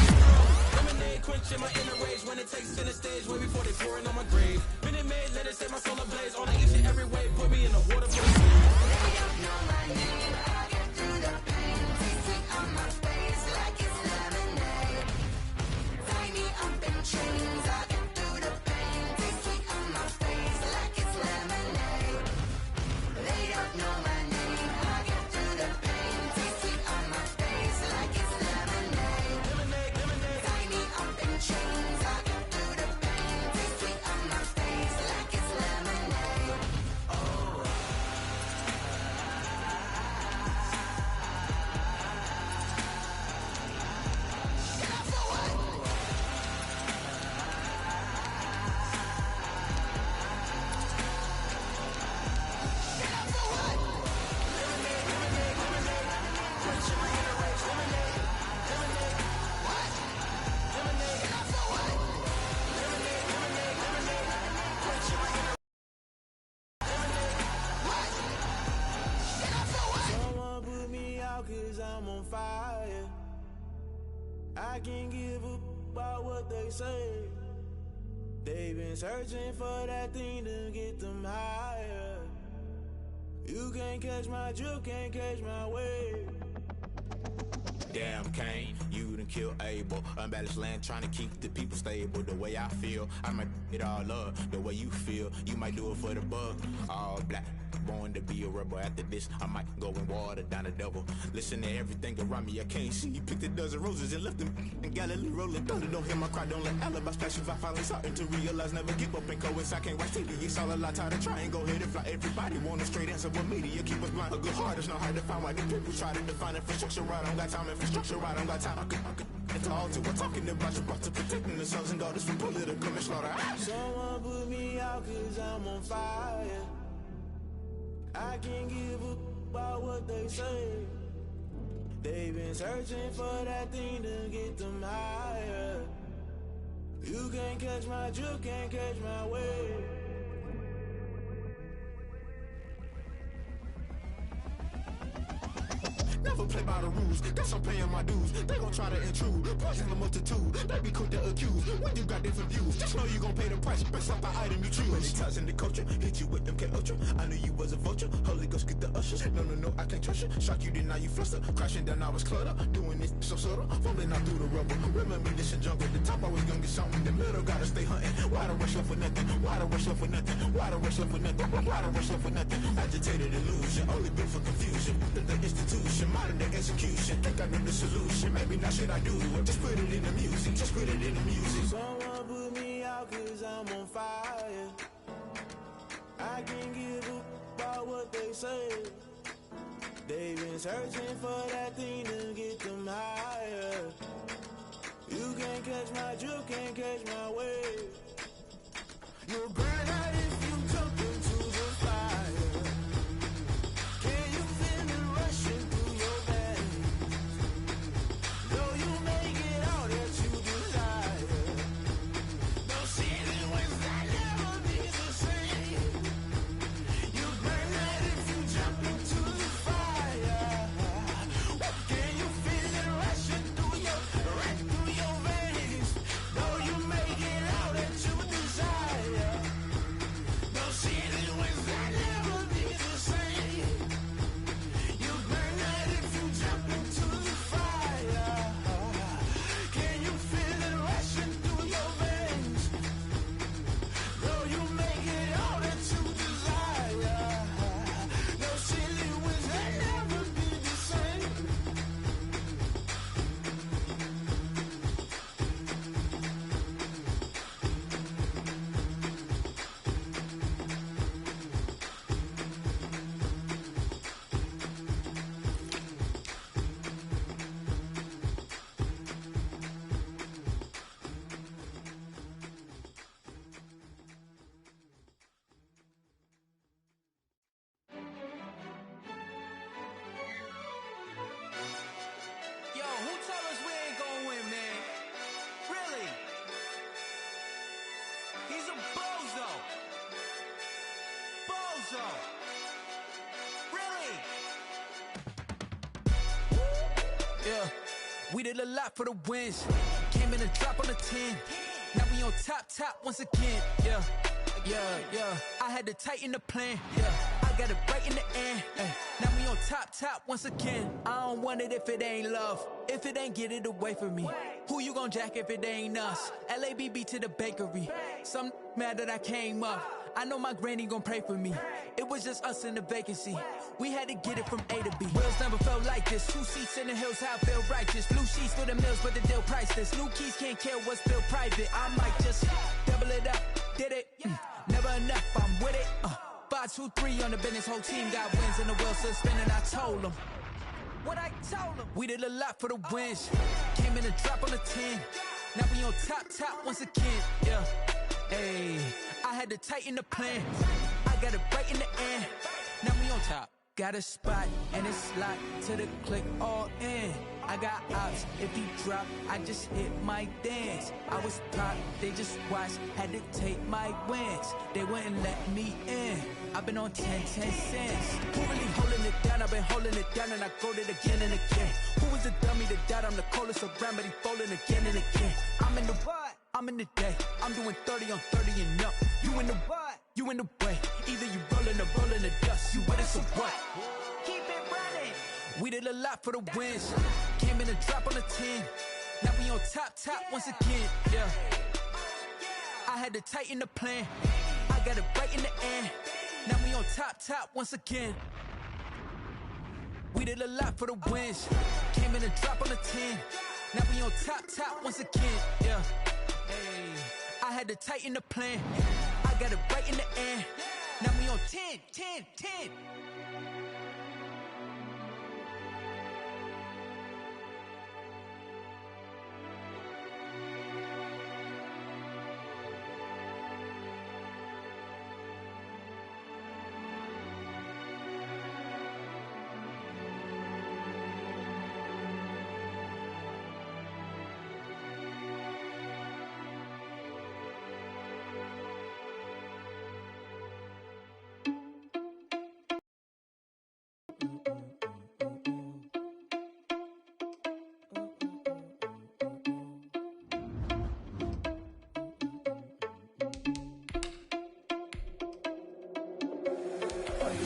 Lemonade quenching my inner rage when it takes center stage way before they pouring on my grave. Minute Maid, let it set my soul ablaze on each and every way. Put me in the water for the sea. They don't know my name. I get through the pain. Taste sweet on my face like it's lemonade. Tie me up in chains. I get through the pain. Taste sweet on my face like it's lemonade. They don't know my name. I get through the pain. Taste sweet on my face like it's lemonade. Tie me up in chains. I get through the pain. Taste sweet on my face like it's lemonade. Oh. Someone put me out cause I'm on fire. I can't give up about what they say. They've been searching for that thing to get them higher. You can't catch my drift, can't catch my wave. Damn Kane, you done killed Abel. Unbalanced land trying to keep the people stable. The way I feel, I might it all up. The way you feel, you might do it for the bug. All black, born to be a rebel. After this, I might go and water down the devil. Listen to everything around me, I can't see. Picked a dozen roses and left them in Galilee rolling thunder. Don't hear my cry, don't let alibi splash. If I finally starting to realize, never give up and coincide. Can't write TV, it's all a lot. Tired of trying, go ahead and fly. Everybody want a straight answer, but media keep us blind. A good heart is not hard to find. Why the people try to define infrastructure right? I don't got time, infrastructure right? I don't got time. I could it's all to we're talking about you brought to protecting the sons and daughters from political and slaughter. Someone put me out cause I'm on fire. I can't give up about what they say. They've been searching for that thing to get them higher. You can't catch my drift, can't catch my wave. Never play by the rules, guess I'm paying my dues. They gon' try to intrude, poison the multitude. They be quick to accuse, when you got different views. Just know you gon' pay the price, based off the item you choose. Many ties in the culture, hit you with MK Ultra. I knew you was a vulture, Holy Ghost get the ushers. No, I can't trust you. Shock you, then now you fluster. Crashing down, I was clutter. Doing this so subtle, fumbling out through the rubble. Remember this a jungle, the top always gonna get something. In the middle, gotta stay hunting. Why the rush left for nothing? Why the rush left for nothing? Why the rush left for nothing? Why the rush left for nothing? Agitated illusion, only built for confusion. The institution, modern day execution. Think I know the solution, maybe not should I do it. Just put it in the music, just put it in the music. Someone put me out cause I'm on fire. I can't give up about what they say. They've been searching for that thing to get them higher. You can't catch my drift, can't catch my wave. You'll burn out if you jump into the fire. Can you feel it rushing through your veins? Though you make it all that you desire. Don't see it We did a lot for the wins. Came in a drop on the 10. Now we on top once again. Yeah. I had to tighten the plan. Yeah. I got it right in the end. Now we on top once again. I don't want it if it ain't love. If it ain't, get it away from me. Who you gon' jack if it ain't us? LABB to the bakery. Some mad that I came up. I know my granny gon' pray for me. It was just us in the vacancy. We had to get it from A to B. Wheels never felt like this. 2 seats in the hills, how I feel righteous. Blue sheets for the mills, but the deal priceless. New keys can't care what's still private. I might just double it up. Did it? Never enough, I'm with it. 5, 2, 3 on the business. Whole team got wins and the wheels still spinning. I told them what I told them. We did a lot for the wins. Came in a drop on the 10. Now we on top once again. Yeah. Hey, I had to tighten the plan. I got it right in the end. Now we on top. Got a spot and it's locked to the click all in. I got ops, if he drop, I just hit my dance. I was top, they just watched, had to take my wins. They wouldn't let me in. I've been on 10 cents. Who really holding it down? I've been holding it down and I go it again and again. Who was the dummy that doubt? I'm the coldest around, but he folding again and again. I'm in the what? I'm in the day. I'm doing 30 on 30 and up. You in the what? You in the way. Either you rolling or rolling the dust. You with us or what? Keep it running. We did a lot for the wins. Came in a drop on the 10. Now we on top once again. Yeah. I had to tighten the plan. I got it right in the end. Now we on top once again. We did a lot for the wins. Came in a drop on the 10. Now we on top once again. Yeah. Hey, I had to tighten the plan. I got it right in the end. Now we on 10.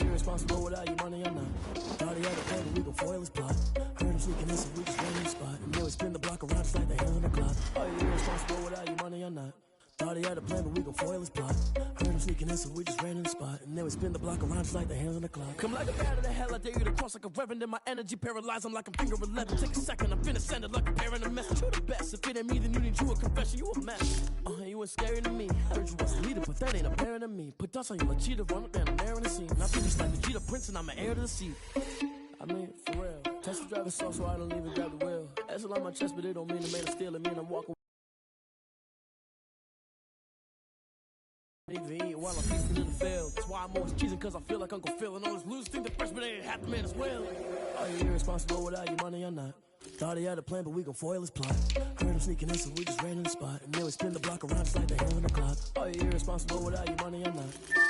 Irresponsible without your money or not. Thought he had a plan, but we gon' foil his plot. Heard him sneaking in, so we just ran in the spot. And then we spin the block around just like the hands on the clock. Are you irresponsible without your money or not? Thought he had a plan, but we gon' foil his plot. Heard him sneaking in, so we just ran in the spot. And then we spin the block around just like the hands on the clock. Come like a bat of the hell, I dare you to cross like a reverend. And my energy paralyzed, I'm like I'm finger 11. Take a second, I'm finna send it like a parent a message. You the best, if it ain't me, then you need you a confession. You a mess. You ain't scary to me. Heard you was a leader, but that ain't apparent to me. Put dust on you like cheetah, run up down there in the scene. Now people like the Jeter Prince, and I'm an heir to the seat. I mean, for real. Test the driver slow, so I don't even grab the wheel. That's on my chest, but it don't mean it made a steal. It mean I'm walking. Even eat while I'm feasting in the field. That's why I'm always cheesing, cause I feel like Uncle Phil. And always lose, think the freshman ain't half the man as well. Are you irresponsible without your money or not? Thought he had a plan, but we gon' foil his plot. Heard him sneaking in, so we just ran in the spot. And then we spin the block around just like the hands on the clock. Are you irresponsible without your money or not?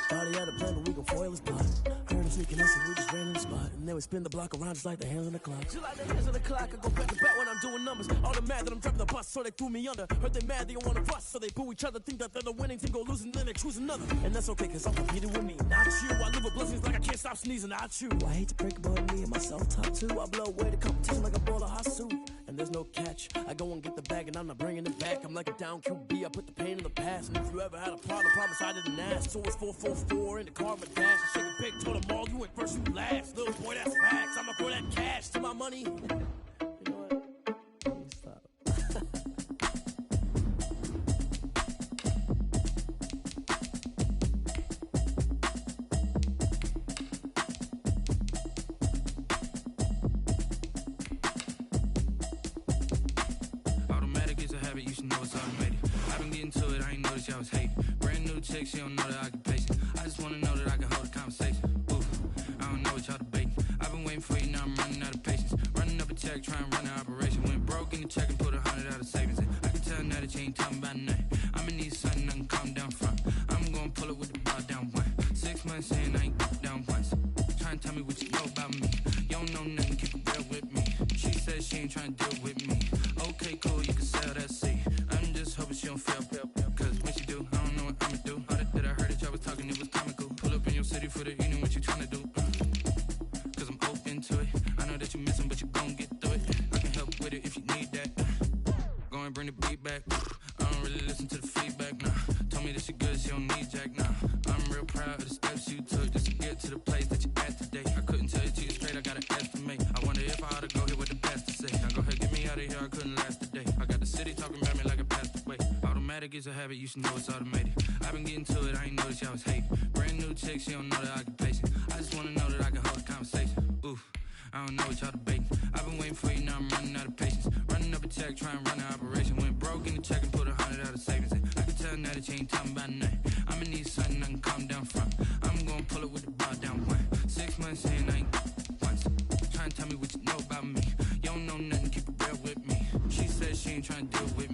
Thought he had a plan, but we gon' foil his plot. Heard him sneaking in, so we just ran in the spot. And then we spin the block around just like the hands on the clock. Just like the hands on the clock, I go back to back when I'm doing numbers. All the mad that I'm driving the bus, so they threw me under. Heard they mad, they don't wanna bust, so they boo each other. Think that they're the winning team, go losing, then they choose another. And that's okay, cause I'm competing with me, not you. I live with blessings like I can't stop sneezing, not you. I hate to break it, but me and myself top two. I blow away the competition like a ball of hot soup. And there's no catch. I go and get the bag and I'm not bringing it back. I'm like a down QB, I put the pain in the past. And if you ever had a problem, promise I didn't ask. So it's 444 in the car with dash. I shake a big, told them all, you went first, you last. Little boy, that's facts. I'ma throw that cash to my money. You know what? Please stop. You should know it's automated. I've been getting to it, I ain't noticed y'all was hating. Brand new chick, she don't know that I can pace it. I just wanna know that I can hold a conversation. Ooh, I don't know what y'all debating. I've been waiting for you, now I'm running out of patience. Running up a check, trying to run an operation. Went broke in the check and put 100 out of savings in. I can tell now that you ain't talking about nothing. I'ma need something I can calm down from. I'm gonna pull it with the bar down one. 6 months saying I ain't down once. Trying to tell me what you know about me. You don't know nothing, keep it real with me. She says she ain't trying to deal with with me. Okay, cool, you can sell that seat. I'm just hoping she don't fail. Cause when she do, I don't know what I'ma do. All that I heard that y'all was talking, it was comical. Pull up in your city for the evening, what you tryna do? Cause I'm open to it. I know that you missing, but you gon' get through it. I can help with it if you need that. Go and bring the beat back. I don't really listen to the feedback, nah. Told me that she good, she don't need jack, nah. I'm real proud of the steps you took just to get to the place that you at today. I couldn't tell you to you straight, I gotta estimate. I wonder if I ought to go here with the best to say. Now go ahead, get me out of here, I couldn't last a day. I got the city talking about me like I passed away. Automatic is a habit, you should know it's automated. I've been getting to it, I ain't noticed y'all was hating. Brand new chick, she don't know the occupation. I just wanna know that I can hold a conversation. Oof, I don't know what y'all debating. I've been waiting for you, now I'm running out of patience. Running up a check, trying to run an operation. Went broke in the check and put 100 out of savings in. I can tell now that you ain't talking about nothing. I'ma need something I can calm down from. I'm gonna pull it with the bar down one. 6 months in, I ain't once. Trying to tell me what you know about me. You don't know nothing, keep it real with me. She said she ain't trying to deal with